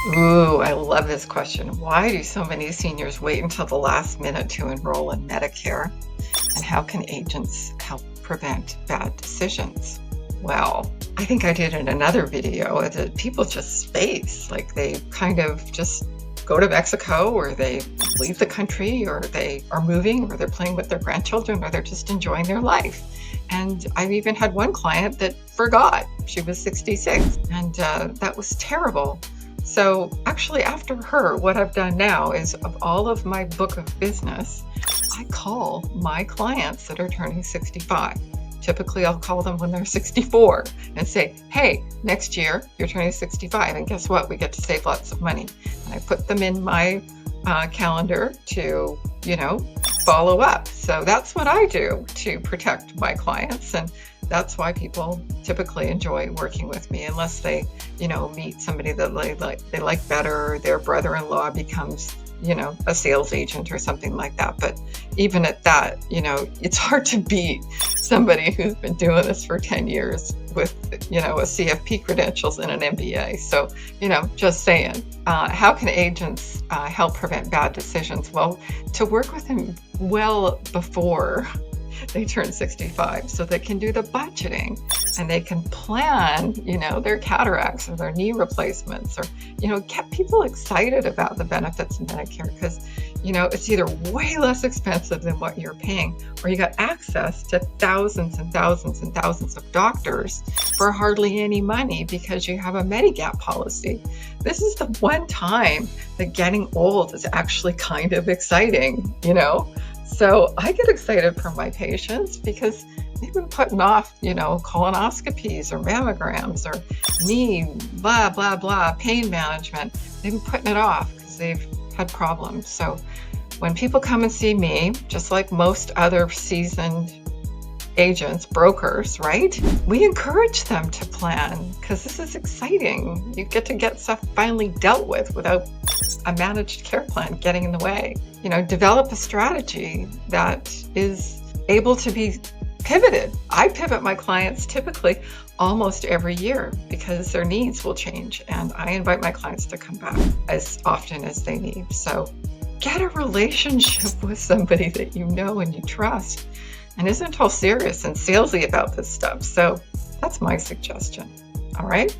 Ooh, I love this question. Why do so many seniors wait until the last minute to enroll in Medicare? And how can agents help prevent bad decisions? Well, I think I did in another video that people just space, like they kind of just go to Mexico, or they leave the country, or they are moving, or they're playing with their grandchildren, or they're just enjoying their life. And I've even had one client that forgot she was 66, and that was terrible. So actually, after her, what I've done now is, of all of my book of business, I call my clients that are turning 65. Typically, I'll call them when they're 64 and say, hey, next year you're turning 65. And guess what? We get to save lots of money. And I put them in my calendar to, follow up. So that's what I do to protect my clients. And that's why people typically enjoy working with me, unless they, meet somebody that they like better, or their brother-in-law becomes, a sales agent or something like that. But even at that, it's hard to beat somebody who's been doing this for 10 years with, a CFP credentials and an MBA. So, just saying, how can agents help prevent bad decisions? Well, to work with them well before they turn 65, so they can do the budgeting and they can plan, their cataracts or their knee replacements, or, get people excited about the benefits of Medicare, because, it's either way less expensive than what you're paying, or you got access to thousands and thousands and thousands of doctors for hardly any money because you have a Medigap policy. This is the one time that getting old is actually kind of exciting, So I get excited for my patients because they've been putting off, colonoscopies or mammograms or knee, blah, blah, blah, pain management. They've been putting it off because they've had problems. So when people come and see me, just like most other seasoned agents, brokers, right? We encourage them to plan because this is exciting. You get to get stuff finally dealt with without a managed care plan getting in the way. Develop a strategy that is able to be pivoted. I pivot my clients typically almost every year because their needs will change, and I invite my clients to come back as often as they need. So get a relationship with somebody that you know and you trust and isn't all serious and salesy about this stuff. So that's my suggestion. All right.